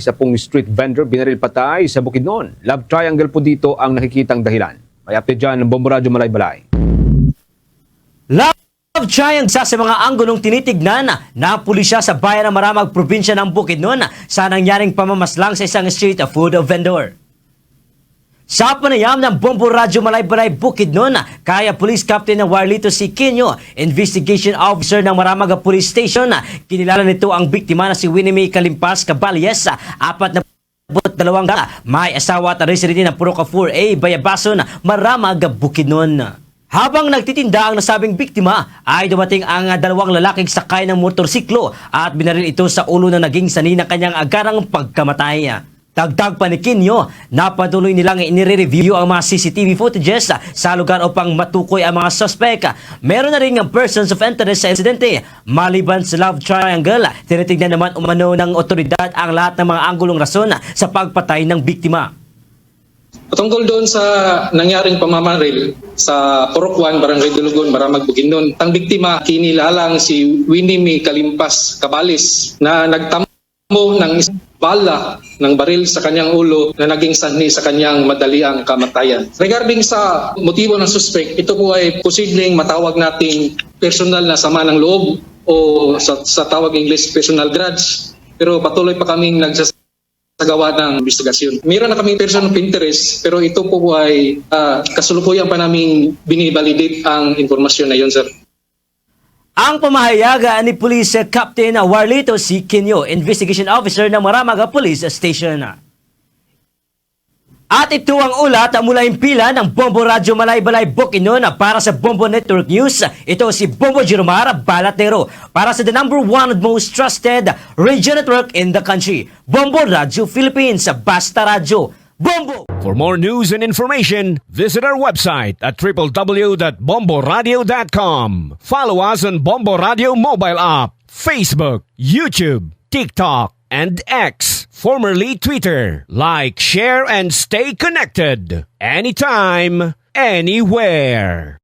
Isa pong street vendor binaril patay sa Bukidnon. Love triangle po dito ang nakikitang dahilan. May update dyan ng Bombo Radyo Malay-Balay. Love triangle sa mga anggulong tinitignan na pulisya sa bayan ng Maramag, probinsya ng Bukidnon sa nangyaring pamamaslang sa isang street food vendor. Sa panayam ng Bombo Radyo Malay-Balay Bukidnon, kaya Police Captain na Warlito C. Quino, Investigation Officer ng Maramag Police Station, kinilala nito ang biktima na si Winnie May Kalimpas Caballes, 42 may asawa at residente ng Puroka 4A, Bayabason, Maramag, Bukidnon. Habang nagtitinda ang nasabing biktima, ay dumating ang dalawang lalaking sakay ng motorsiklo at binaril ito sa ulo na naging sanhi ng kanyang agarang pagkamatay. Dagdag pa ni Quino, napatuloy nilang inire-review ang mga CCTV footages sa lugar upang matukoy ang mga suspect. Meron na rin ang persons of interest sa insidente. Maliban sa love triangle, tinitignan naman umano ng otoridad ang lahat ng mga anggulong rason sa pagpatay ng biktima. Patungkol doon sa nangyaring pamamaril sa Purok 1, Barangay Dulugon, Maramag, Bukidnon, ang biktima kinilalang si Winnie May Kalimpas Caballes na nagtamo ng isang bala ng baril sa kanyang ulo na naging sanhi sa kanyang madaliang kamatayan. Regarding sa motibo ng suspect, ito po ay posibleng matawag nating personal na sama ng loob o sa tawag English personal grudge. Pero patuloy pa kaming nagsasagawa ng investigasyon. Meron na kaming person of interest pero ito po ay kasalukuyan pa naming binivalidate ang informasyon na yun, sir. Ang pamahayaga ni Police Captain Warlito C. Quino, Investigation Officer ng Maramag Police Station. At ito ang ulat mula impila ng Bombo Radyo Malay-Balay Bukidnon para sa Bombo Network News. Ito si Bombo Jeromar Balatero para sa the #1 most trusted radio network in the country, Bombo Radyo Philippines, Basta Radyo. Bombo! For more news and information, visit our website at www.bomboradio.com. Follow us on Bombo Radio mobile app, Facebook, YouTube, TikTok, and X, formerly Twitter. Like, share, and stay connected. Anytime, anywhere.